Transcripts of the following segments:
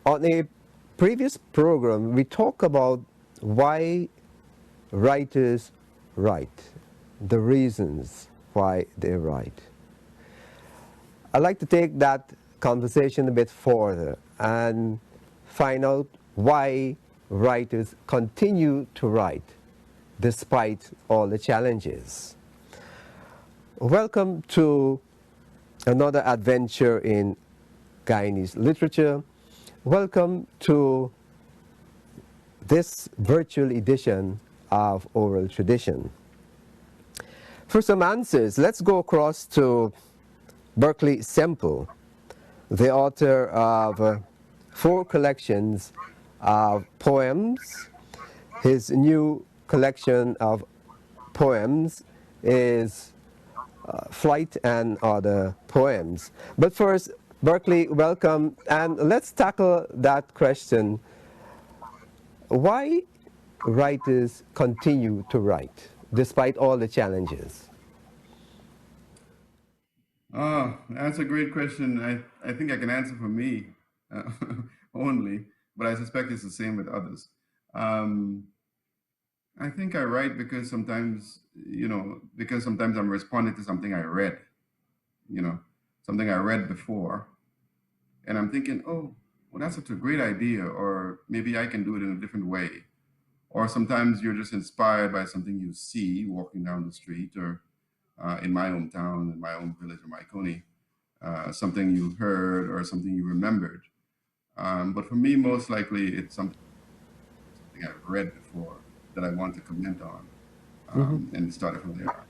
On a previous program, we talked about why writers write, the reasons why they write. I'd like to take that conversation a bit further and find out why writers continue to write despite all the challenges. Welcome to another adventure in Guyanese literature. Welcome to this virtual edition of Oral Tradition. For some answers, let's go across to Berkley Semple, the author of 4 collections of poems. His new collection of poems is Flight and Other Poems. But first, Berkley, welcome, and let's tackle that question. Why writers continue to write despite all the challenges? Oh, that's a great question. I think I can answer for me uh, only, but I suspect it's the same with others. Um, I think I write because sometimes I'm responding to something I read, you know, something I read before, and I'm thinking, oh, well, that's such a great idea, or maybe I can do it in a different way. Or sometimes you're just inspired by something you see walking down the street, or in my hometown, in my own village, in Maiconi, something you heard or something you remembered. But for me, most likely, it's something I've read before that I want to comment on, Mm-hmm. and started from there.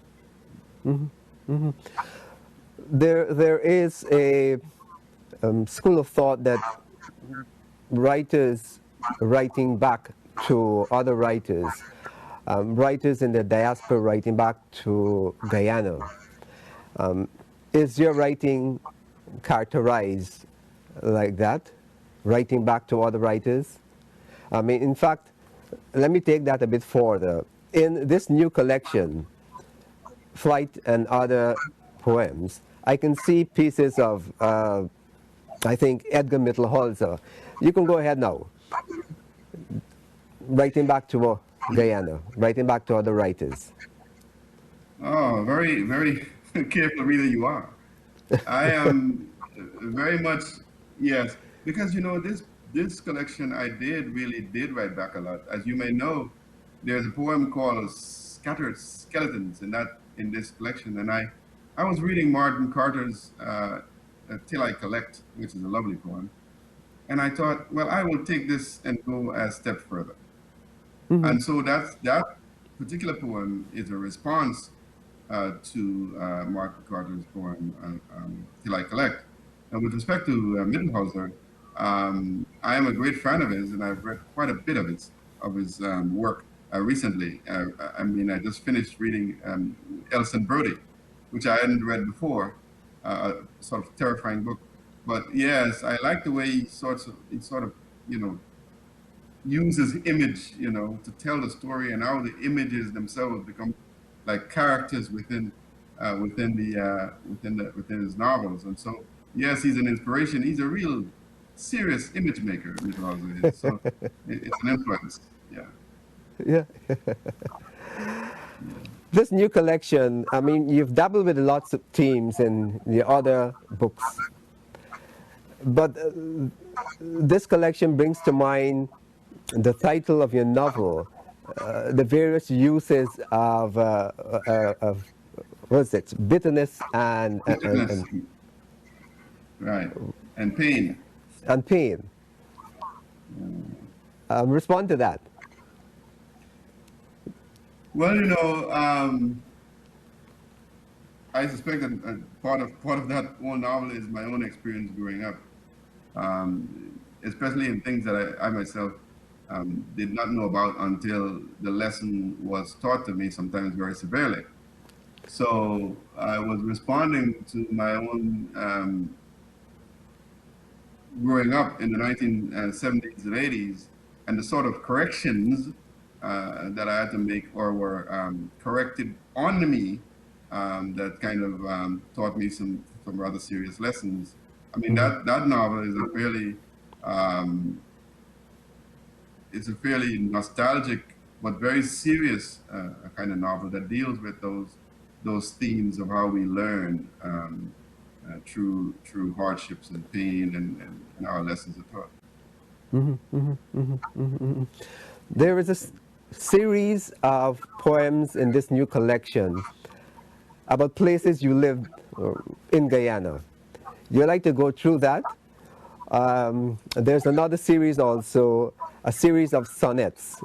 Mm-hmm. Mm-hmm. There is a school of thought that writers writing back to other writers, writers in the diaspora writing back to Guyana. Um, is your writing characterized like that? Writing back to other writers? I mean, in fact, let me take that a bit further. In this new collection, Flight and Other Poems, I can see pieces of, I think, Edgar Mittelholzer. You can go ahead now. Writing back to Guyana, writing back to other writers. Oh, very, very careful reader you are. I am very much, yes, because this collection I really did write back a lot. As you may know, there's a poem called "Scattered Skeletons" in this collection, and I was reading Martin Carter's "Till I Collect," which is a lovely poem, and I thought, well, I will take this and go a step further. Mm-hmm. And so that particular poem is a response to Mark Carter's poem "Till I Collect." And with respect to Mittenhauser, I am a great fan of his, and I've read quite a bit of his work recently. I mean, I just finished reading Elson Brody, which I hadn't read before, a sort of terrifying book. But yes, I like the way he sort of you know uses image, to tell the story, and how the images themselves become like characters within his novels. And so, yes, he's an inspiration. He's a real serious image maker. Mitterrand is. So it's an influence. Yeah, Yeah. yeah. This new collection, I mean, you've dabbled with lots of themes in the other books, but this collection brings to mind the title of your novel, the various uses of what's it, bitterness Bitterness, right, and pain. and pain. Respond to that. Well, I suspect that part of that whole novel is my own experience growing up, especially in things that I myself did not know about until the lesson was taught to me, sometimes very severely. So I was responding to my own growing up in the 1970s and 80s, and the sort of corrections that I had to make, or were corrected on me, that kind of taught me some rather serious lessons. I mean, Mm-hmm. that novel is a fairly Um, it's a fairly nostalgic but very serious kind of novel that deals with those themes of how we learn through hardships and pain and our lessons are taught. There is a series of poems in this new collection about places you lived in Guyana. You like to go through that? There's another series also, a series of sonnets.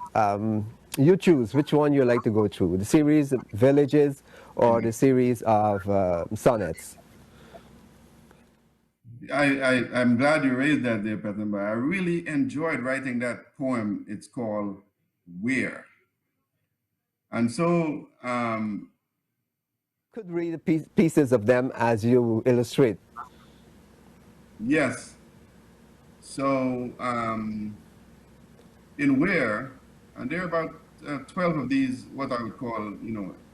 You choose which one you like to go through, the series Villages or the series of sonnets. I'm glad you raised that there, Petamba. I really enjoyed writing that poem. It's called Where. And so, Could read the pieces of them as you illustrate. yes. So, in Where, and there are about 12 of these, what I would call,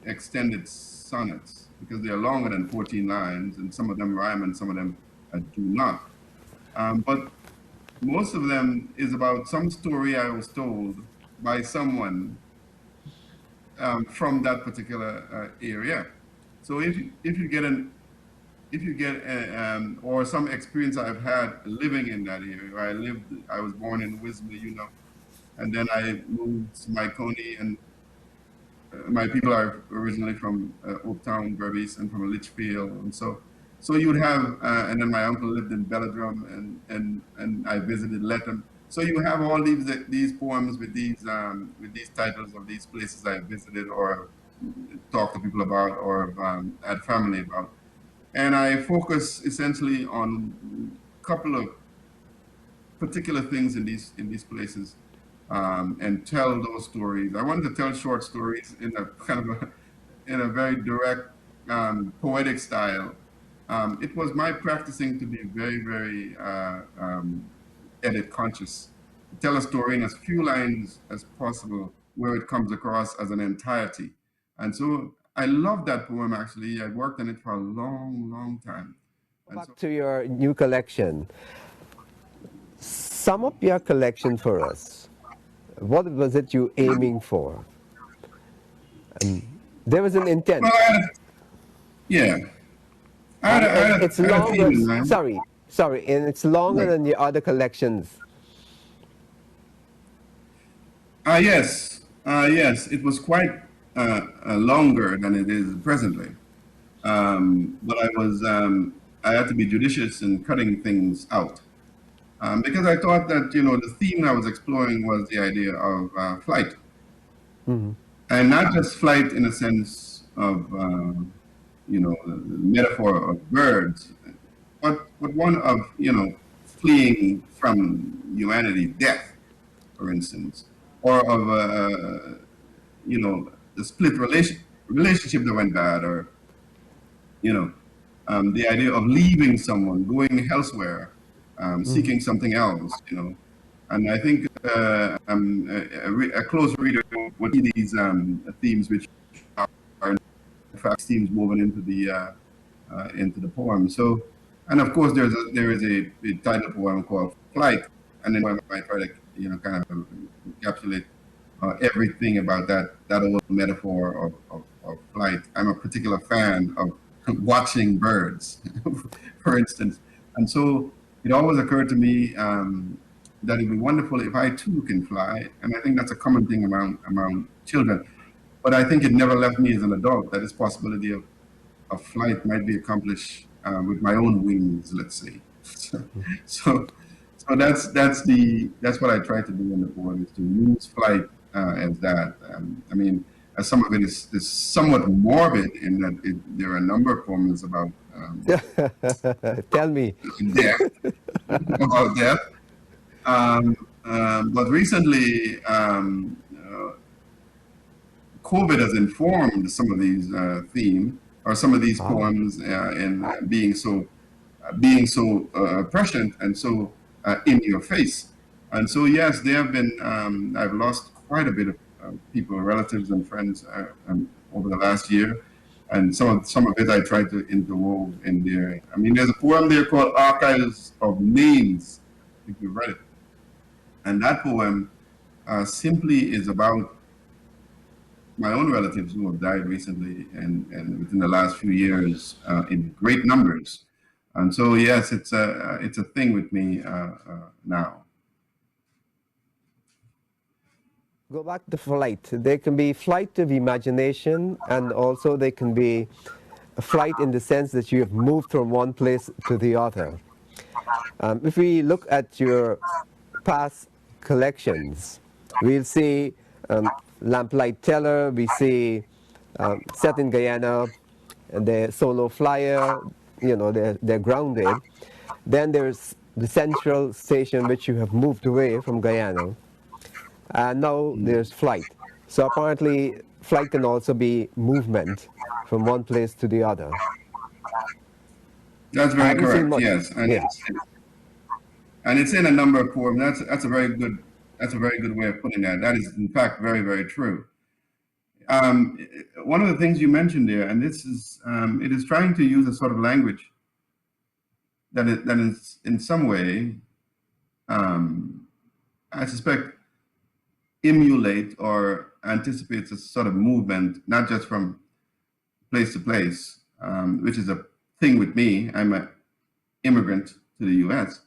extended sonnets, because they are longer than 14 lines, and some of them rhyme and some of them do not. But most of them is about some story I was told by someone from that particular area. So if you get an if you get or some experience I've had living in that area. I was born in Wisma, and then I moved to Myconi, and my people are originally from Oaktown, Berbice, and from Litchfield, and so you'd have, and then my uncle lived in Belladrum, and I visited Lethem. So you have all these poems with these titles of these places I visited or talked to people about or had family about, and I focus essentially on a couple of particular things in these places, and tell those stories. I wanted to tell short stories in a kind of in a very direct, poetic style. It was my practicing to be very, very edit conscious. Tell a story in as few lines as possible where it comes across as an entirety. And so I love that poem actually. I worked on it for a long, long time. And so Back to your new collection. Sum up your collection for us. What was it you aiming for? There was an intent. well, yeah. And it's I had a longer, feeling, man. sorry, and it's longer Right. than the other collections. Yes. It was quite longer than it is presently. But I had to be judicious in cutting things out. Because I thought that, the theme I was exploring was the idea of flight. And not just flight in a sense of, the metaphor of birds, but one of, fleeing from humanity, death, for instance, or of, the split relationship that went bad, or, the idea of leaving someone, going elsewhere, seeking something else. And I think a close reader would see these themes, which are in fact themes woven into the poem. So, and of course, there is a title poem called Flight, and then I try to kind of encapsulate everything about that old metaphor of flight. I'm a particular fan of watching birds, for instance, and so it always occurred to me that it'd be wonderful if I too can fly, and I think that's a common thing among children. But I think it never left me as an adult that this possibility of flight might be accomplished with my own wings, let's say. So, so that's what I try to do in the poem, is to use flight as that. I mean, as some of it is somewhat morbid in that there are a number of poems about Tell me. death, about death. But recently, COVID has informed some of these themes or some of these Ah. poems in being so prescient and so in your face. And so, yes, there have been. I've lost quite a bit of people, relatives, and friends over the last year, and some of it I tried to interwove in there. I mean, there's a poem there called "Archives of Names," if you've read it. And that poem simply is about my own relatives who have died recently and within the last few years in great numbers. And so, yes, it's a thing with me now. Go back to flight. There can be flight of imagination, and also there can be a flight in the sense that you have moved from one place to the other. If we look at your past collections, we'll see Lamplight Teller, we see Set in Guyana, and the Solo Flyer, you know, they're grounded. Then there's the central station, which you have moved away from Guyana. And now there's flight. So apparently, flight can also be movement from one place to the other. That's I very haven't seen correct. much. Yes, Yeah. and it's in a number of poems. That's a very good way of putting that. That is in fact very true. Um, One of the things you mentioned there, and this is it is trying to use a sort of language that is in some way, I suspect, emulate or anticipates a sort of movement, not just from place to place, which is a thing with me. I'm an immigrant to the U.S.,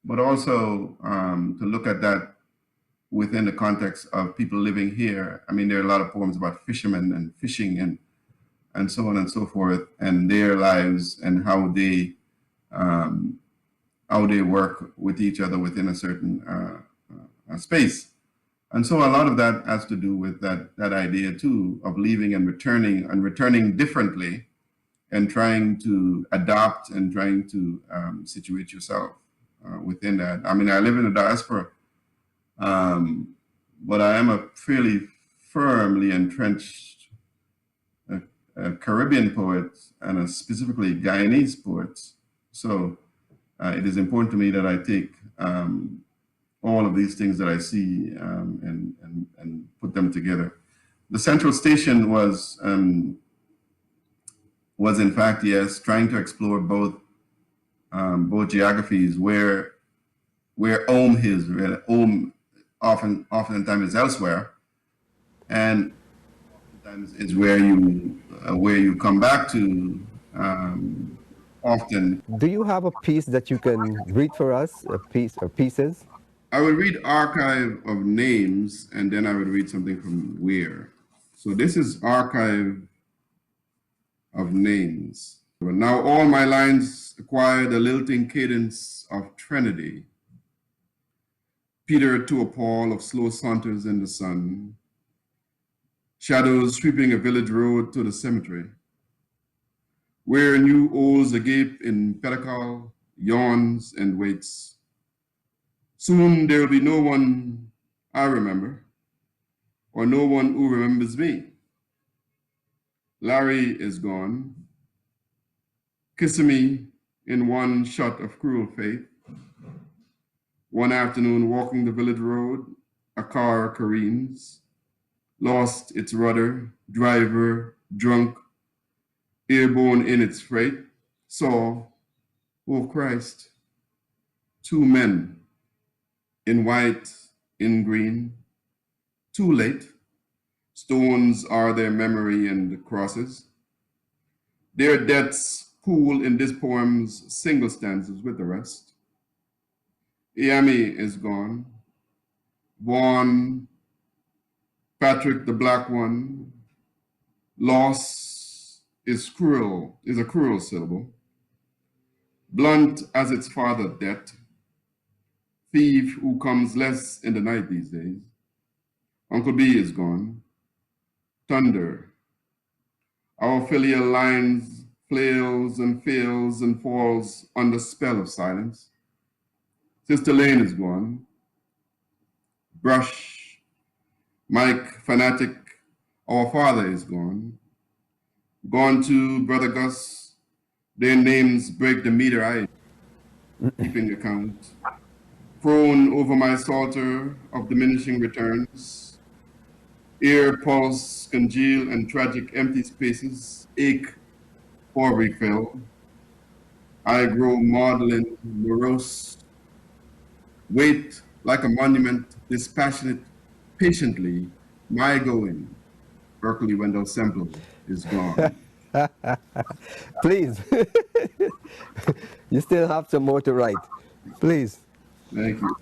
but also to look at that within the context of people living here. I mean, there are a lot of poems about fishermen and fishing and so on and so forth, and their lives and how they work with each other within a certain space. And so a lot of that has to do with that idea too of leaving and returning differently, and trying to adapt and trying to situate yourself within that. I mean, I live in the diaspora, but I am a fairly firmly entrenched Caribbean poet and a specifically Guyanese poet. So it is important to me that I take all of these things that I see and put them together. The central station was in fact, yes, trying to explore both geographies where home is, where home oftentimes is elsewhere, and oftentimes is where you come back to often. Do you have a piece that you can read for us, a piece or pieces? I would read Archive of Names, and then I would read something from Weir. So this is Archive of Names. Now all my lines acquire the lilting cadence of Trinity. Peter to a Paul of slow saunters in the sun. Shadows sweeping a village road to the cemetery. Where new owls agape in pedicel, yawns and waits. Soon there will be no one I remember, or no one who remembers me. Larry is gone, kissing me in one shot of cruel fate. One afternoon, walking the village road, a car careens, lost its rudder, driver drunk, airborne in its freight, saw, oh Christ, two men in white, in green, too late. Stones are their memory and crosses. Their deaths pool in this poem's single stanzas with the rest. Iami is gone. Vaughn, Patrick the Black One. Loss is a cruel syllable. Blunt as its father death. Thief who comes less in the night these days. Uncle B is gone. Thunder. Our filial lines flails and fails and falls under spell of silence. Sister Lane is gone. Brush. Mike, fanatic, our father is gone. Gone to Brother Gus. Their names break the meter I keeping account. Prone over my psalter of diminishing returns. Ear, pulse, congeal, and tragic empty spaces ache for refill. I grow maudlin, morose, Wait like a monument, dispassionate, patiently, my going. Berkley Wendell Semple is gone. Please, you still have some more to write. Please. Thank you.